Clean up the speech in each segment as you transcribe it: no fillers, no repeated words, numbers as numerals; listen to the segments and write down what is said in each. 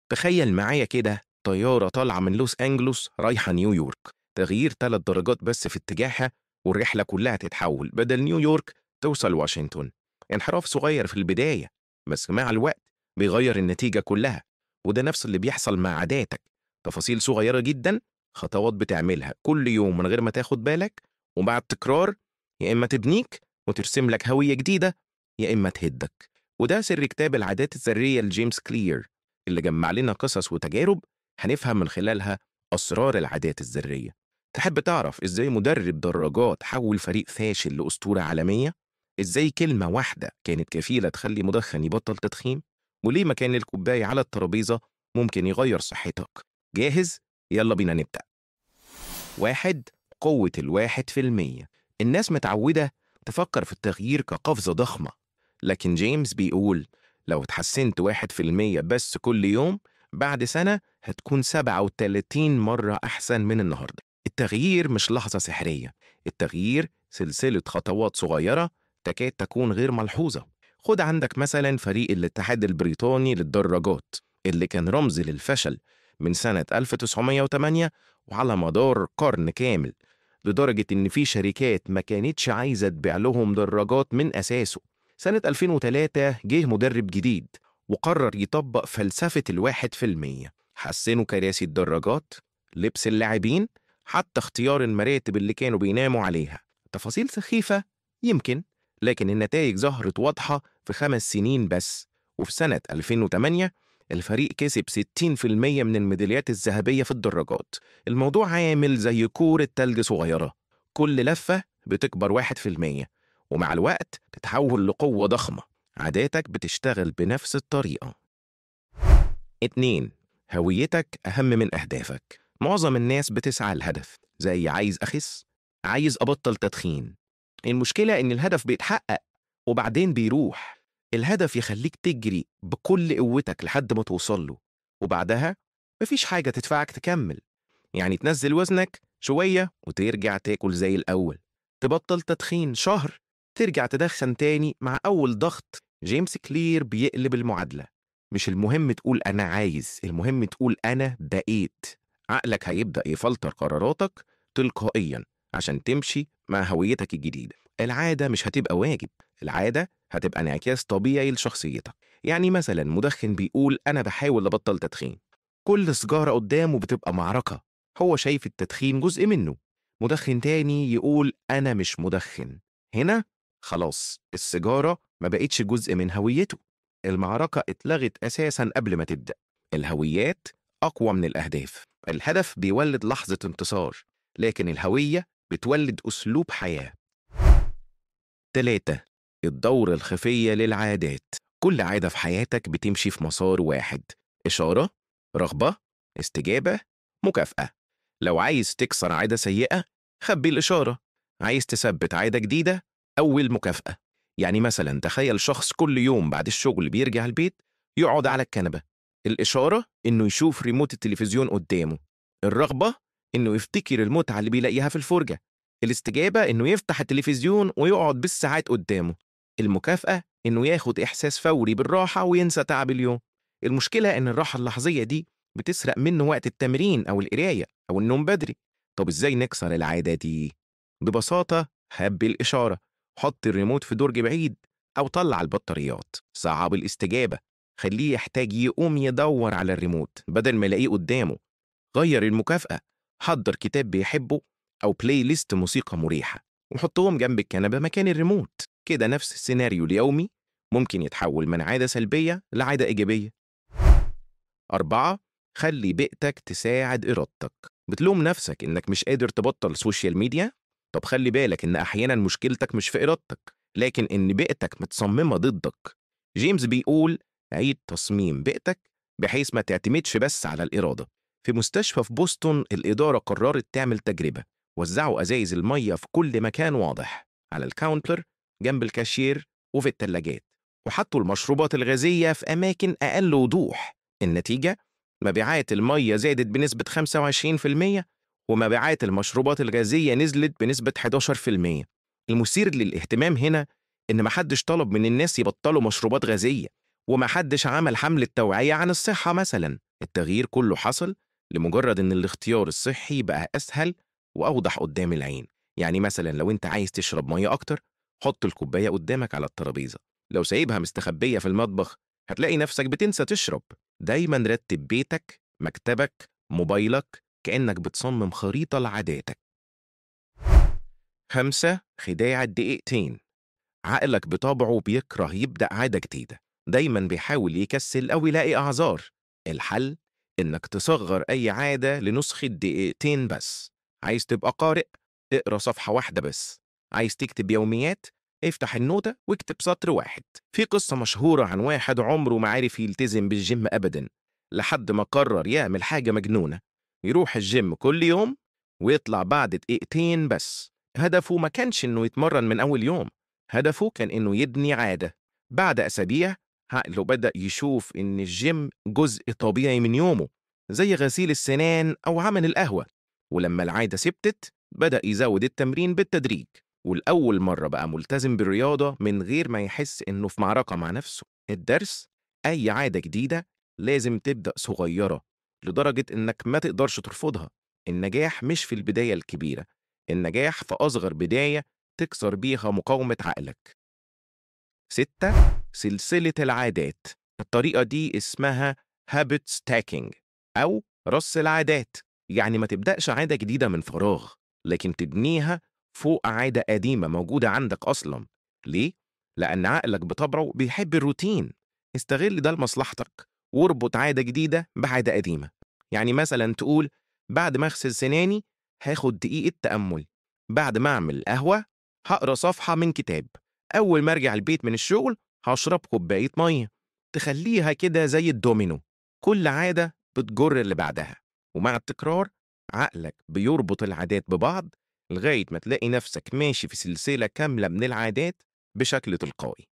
تخيل معايا كده طيارة طالعة من لوس أنجلوس رايحة نيويورك، تغيير 3 درجات بس في اتجاهها والرحلة كلها تتحول، بدل نيويورك توصل واشنطن. انحراف صغير في البداية بس مع الوقت بيغير النتيجة كلها. وده نفس اللي بيحصل مع عاداتك، تفاصيل صغيرة جدا، خطوات بتعملها كل يوم من غير ما تاخد بالك، ومع التكرار يا إما تبنيك وترسم لك هوية جديدة يا إما تهدك. وده سر كتاب العادات الذرية لجيمس كلير، اللي جمع لنا قصص وتجارب هنفهم من خلالها أسرار العادات الذرية. تحب تعرف إزاي مدرب دراجات حول فريق فاشل لأسطورة عالمية؟ إزاي كلمة واحدة كانت كفيلة تخلي مدخن يبطل تدخين؟ وليه مكان الكوباية على الترابيزة ممكن يغير صحتك؟ جاهز؟ يلا بينا نبدأ. 1. قوة 1%. الناس متعودة تفكر في التغيير كقفزة ضخمة، لكن جيمس بيقول لو اتحسنت 1% بس كل يوم، بعد سنة هتكون 37 مرة أحسن من النهاردة. التغيير مش لحظة سحرية، التغيير سلسلة خطوات صغيرة تكاد تكون غير ملحوظة. خد عندك مثلا فريق الاتحاد البريطاني للدراجات اللي كان رمز للفشل من سنة 1908 وعلى مدار قرن كامل، لدرجة إن في شركات ما كانتش عايزة تبيع لهم دراجات من أساسه. سنة 2003 جه مدرب جديد وقرر يطبق فلسفة 1%. حسنوا كراسي الدراجات، لبس اللاعبين، حتى اختيار المراتب اللي كانوا بيناموا عليها. تفاصيل سخيفة يمكن، لكن النتائج ظهرت واضحة في 5 سنين بس. وفي سنة 2008 الفريق كسب 60% من الميداليات الذهبية في الدراجات. الموضوع عامل زي كورة تلج صغيرة، كل لفة بتكبر 1%، ومع الوقت تتحول لقوة ضخمة. عاداتك بتشتغل بنفس الطريقة. 2. هويتك أهم من أهدافك. معظم الناس بتسعى لهدف زي عايز أخس، عايز أبطل تدخين. المشكلة إن الهدف بيتحقق وبعدين بيروح. الهدف يخليك تجري بكل قوتك لحد ما توصل له، وبعدها مفيش حاجة تدفعك تكمل. يعني تنزل وزنك شوية وترجع تاكل زي الأول، تبطل تدخين شهر ترجع تدخن تاني مع أول ضغط. جيمس كلير بيقلب المعادلة، مش المهم تقول أنا عايز، المهم تقول أنا بقيت. عقلك هيبدأ يفلتر قراراتك تلقائيا عشان تمشي مع هويتك الجديدة. العادة مش هتبقى واجب، العادة هتبقى انعكاس طبيعي لشخصيتك. يعني مثلا مدخن بيقول أنا بحاول أبطل تدخين، كل سجارة قدامه بتبقى معركة، هو شايف التدخين جزء منه. مدخن تاني يقول أنا مش مدخن، هنا خلاص السيجارة ما بقتش جزء من هويته، المعركة اتلغت أساسا قبل ما تبدأ. الهويات أقوى من الأهداف. الهدف بيولد لحظة انتصار، لكن الهوية بتولد أسلوب حياة. 3. الدورة الخفية للعادات. كل عادة في حياتك بتمشي في مسار واحد: إشارة، رغبة، استجابة، مكافأة. لو عايز تكسر عادة سيئة، خبي الإشارة. عايز تثبت عادة جديدة، أول مكافأة. يعني مثلا تخيل شخص كل يوم بعد الشغل بيرجع البيت يقعد على الكنبة. الإشارة إنه يشوف ريموت التلفزيون قدامه، الرغبة إنه يفتكر المتعة اللي بيلاقيها في الفرجة، الاستجابة إنه يفتح التلفزيون ويقعد بالساعات قدامه، المكافأة إنه ياخد إحساس فوري بالراحة وينسى تعب اليوم. المشكلة إن الراحة اللحظية دي بتسرق منه وقت التمرين أو القراية أو النوم بدري. طب إزاي نكسر العادة دي؟ ببساطة هبي الإشارة، حط الريموت في درج بعيد أو طلع البطاريات. صعب الاستجابة، خليه يحتاج يقوم يدور على الريموت بدل ما يلاقيه قدامه. غير المكافأة، حضر كتاب بيحبه أو بلاي ليست موسيقى مريحة وحطهم جنب الكنبة مكان الريموت. كده نفس السيناريو اليومي ممكن يتحول من عادة سلبية لعادة إيجابية. 4. خلي بيئتك تساعد إرادتك. بتلوم نفسك إنك مش قادر تبطل سوشيال ميديا؟ طب خلي بالك إن أحيانا مشكلتك مش في إرادتك، لكن إن بيئتك متصممة ضدك. جيمس بيقول عيد تصميم بيئتك بحيث ما تعتمدش بس على الإرادة. في مستشفى في بوسطن الإدارة قررت تعمل تجربة، وزعوا أزايز المية في كل مكان واضح، على الكاونتر، جنب الكاشير، وفي التلاجات، وحطوا المشروبات الغازية في أماكن أقل وضوح. النتيجة مبيعات المية زادت بنسبة 25%، ومبيعات المشروبات الغازية نزلت بنسبة 11%. المثير للاهتمام هنا إن محدش طلب من الناس يبطلوا مشروبات غازية، ومحدش عمل حملة توعية عن الصحة مثلا. التغيير كله حصل لمجرد إن الاختيار الصحي بقى أسهل وأوضح قدام العين. يعني مثلا لو أنت عايز تشرب مية أكتر، حط الكوباية قدامك على الترابيزة. لو سايبها مستخبية في المطبخ هتلاقي نفسك بتنسى تشرب. دايما رتب بيتك، مكتبك، موبايلك كأنك بتصمم خريطة لعاداتك. 5. خداع الدقيقتين. عقلك بطبعه بيكره يبدأ عادة جديدة، دايما بيحاول يكسل أو يلاقي أعذار. الحل إنك تصغر أي عادة لنسخة دقيقتين بس. عايز تبقى قارئ؟ اقرأ صفحة واحدة بس. عايز تكتب يوميات؟ افتح النوتة واكتب سطر واحد. في قصة مشهورة عن واحد عمره ما عرف يلتزم بالجيم أبدا، لحد ما قرر يعمل حاجة مجنونة، يروح الجيم كل يوم ويطلع بعد دقيقتين بس. هدفه ما كانش إنه يتمرن من أول يوم، هدفه كان إنه يبني عادة. بعد أسابيع عقله بدأ يشوف إن الجيم جزء طبيعي من يومه، زي غسيل السنان أو عمل القهوة. ولما العادة ثبتت بدأ يزود التمرين بالتدريج، والأول مرة بقى ملتزم بالرياضة من غير ما يحس إنه في معركة مع نفسه. الدرس: أي عادة جديدة لازم تبدأ صغيرة لدرجة إنك ما تقدرش ترفضها. النجاح مش في البداية الكبيرة، النجاح في أصغر بداية تكسر بيها مقاومة عقلك. 6. سلسلة العادات. الطريقة دي اسمها habit stacking أو رص العادات. يعني ما تبدأش عادة جديدة من فراغ، لكن تبنيها فوق عادة قديمة موجودة عندك أصلا. ليه؟ لأن عقلك بطبعه بيحب الروتين. استغل ده لمصلحتك واربط عادة جديدة بعادة قديمة. يعني مثلا تقول: بعد ما أغسل سناني هاخد دقيقة تأمل، بعد ما أعمل قهوة هقرأ صفحة من كتاب، أول ما أرجع البيت من الشغل هشرب كوباية مية. تخليها كده زي الدومينو، كل عادة بتجر اللي بعدها، ومع التكرار عقلك بيربط العادات ببعض لغاية ما تلاقي نفسك ماشي في سلسلة كاملة من العادات بشكل تلقائي.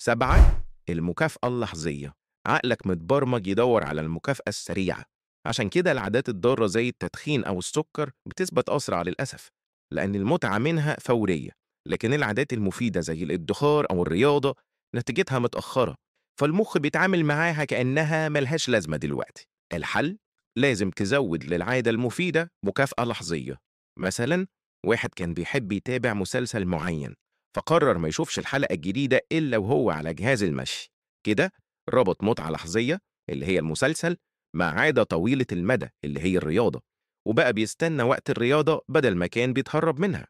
7. المكافأة اللحظية. عقلك متبرمج يدور على المكافأة السريعة، عشان كده العادات الضارة زي التدخين أو السكر بتثبت أسرع للأسف، لأن المتعة منها فورية. لكن العادات المفيدة زي الادخار أو الرياضة نتيجتها متأخرة، فالمخ بيتعامل معاها كأنها ملهاش لازمة دلوقتي. الحل: لازم تزود للعادة المفيدة مكافأة لحظية. مثلا واحد كان بيحب يتابع مسلسل معين، فقرر ما يشوفش الحلقة الجديدة إلا وهو على جهاز المشي. كده ربط متعة لحظية اللي هي المسلسل مع عادة طويلة المدى اللي هي الرياضة، وبقى بيستنى وقت الرياضة بدل ما كان بيتهرب منها.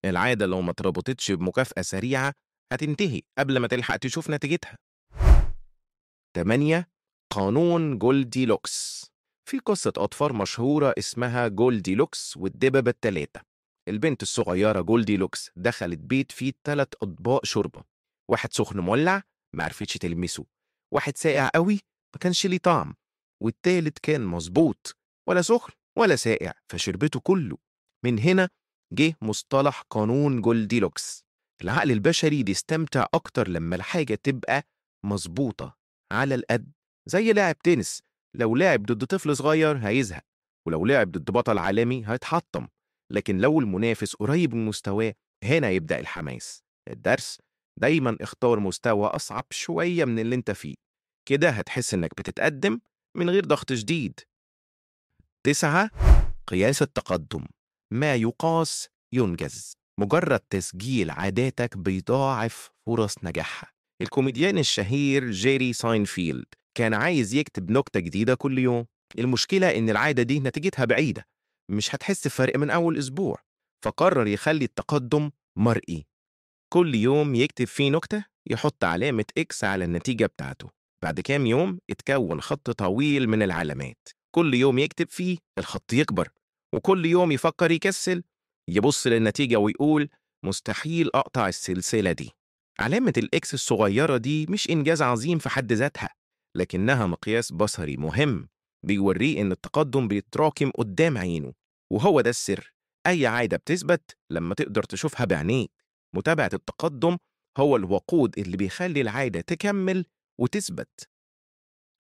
العادة لو ما اتربطتش بمكافأة سريعة هتنتهي قبل ما تلحق تشوف نتيجتها. 8. قانون جولدي لوكس. في قصة أطفال مشهورة اسمها جولدي لوكس والدببة التلاتة. البنت الصغيرة جولدي لوكس دخلت بيت فيه 3 أطباق شوربة، واحد سخن مولع معرفتش تلمسه، واحد ساقع قوي ما كانش ليه طعم، والتالت كان مظبوط، ولا سخن ولا ساقع فشربته كله. من هنا جه مصطلح قانون جولدي لوكس. العقل البشري بيستمتع أكتر لما الحاجة تبقى مظبوطة على القد. زي لاعب تنس، لو لعب ضد طفل صغير هيزهق، ولو لعب ضد بطل عالمي هيتحطم. لكن لو المنافس قريب من مستواه هنا يبدأ الحماس. الدرس: دايما اختار مستوى أصعب شوية من اللي انت فيه، كده هتحس انك بتتقدم من غير ضغط شديد. 9. قياس التقدم. ما يقاس ينجز. مجرد تسجيل عاداتك بيضاعف فرص نجاحها. الكوميديان الشهير جيري ساينفيلد كان عايز يكتب نكتة جديدة كل يوم. المشكلة إن العادة دي نتيجتها بعيدة، مش هتحس بفرق من أول أسبوع، فقرر يخلي التقدم مرئي. كل يوم يكتب فيه نكتة يحط علامة إكس على النتيجة بتاعته. بعد كام يوم اتكون خط طويل من العلامات، كل يوم يكتب فيه الخط يكبر، وكل يوم يفكر يكسل يبص للنتيجة ويقول: مستحيل أقطع السلسلة دي. علامة الإكس الصغيرة دي مش إنجاز عظيم في حد ذاتها، لكنها مقياس بصري مهم بيوريه إن التقدم بيتراكم قدام عينه. وهو ده السر: أي عادة بتثبت لما تقدر تشوفها بعينيك. متابعة التقدم هو الوقود اللي بيخلي العادة تكمل وتثبت.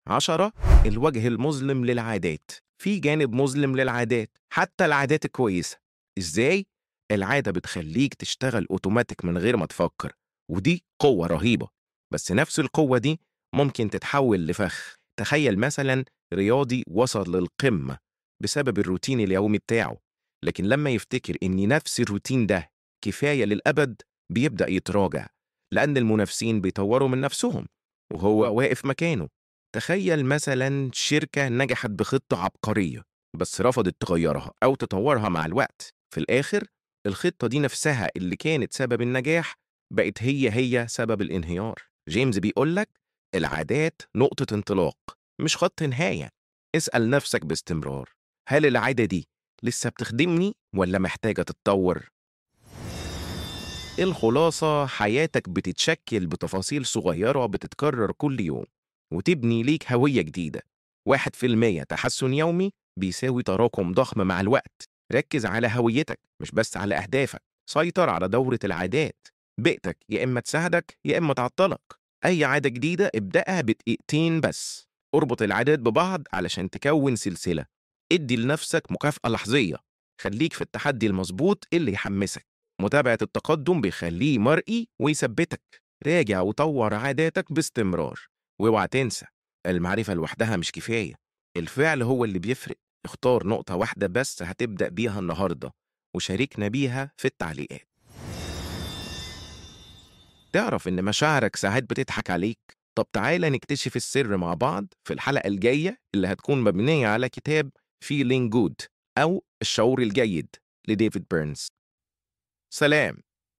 10. الوجه المظلم للعادات. في جانب مظلم للعادات، حتى العادات الكويسة. إزاي؟ العادة بتخليك تشتغل أوتوماتيك من غير ما تفكر، ودي قوة رهيبة. بس نفس القوة دي ممكن تتحول لفخ. تخيل مثلا رياضي وصل للقمة بسبب الروتين اليومي بتاعه، لكن لما يفتكر إن نفس الروتين ده كفاية للأبد بيبدأ يتراجع، لأن المنافسين بيطوروا من نفسهم وهو واقف مكانه. تخيل مثلا شركة نجحت بخطة عبقرية بس رفضت تغيرها أو تطورها مع الوقت. في الآخر الخطة دي نفسها اللي كانت سبب النجاح بقت هي سبب الانهيار. جيمس بيقولك العادات نقطة انطلاق مش خط نهاية. اسأل نفسك باستمرار، هل العادة دي لسه بتخدمني ولا محتاجة تتطور؟ الخلاصة حياتك بتتشكل بتفاصيل صغيرة بتتكرر كل يوم وتبني ليك هوية جديدة. 1% تحسن يومي بيساوي تراكم ضخم مع الوقت. ركز على هويتك مش بس على أهدافك. سيطر على دورة العادات. بيئتك يا إما تساعدك يا إما تعطلك. أي عادة جديدة ابدأها بدقيقتين بس. اربط العادات ببعض علشان تكون سلسلة. ادي لنفسك مكافأة لحظية. خليك في التحدي المظبوط اللي يحمسك. متابعة التقدم بيخليه مرئي ويثبتك. راجع وطور عاداتك باستمرار. واوعى تنسى، المعرفة لوحدها مش كفاية، الفعل هو اللي بيفرق. اختار نقطة واحدة بس هتبدأ بيها النهاردة وشاركنا بيها في التعليقات. تعرف إن مشاعرك ساعات بتضحك عليك؟ طب تعالى نكتشف السر مع بعض في الحلقة الجاية اللي هتكون مبنية على كتاب Feeling Good أو الشعور الجيد لديفيد بيرنز. سلام.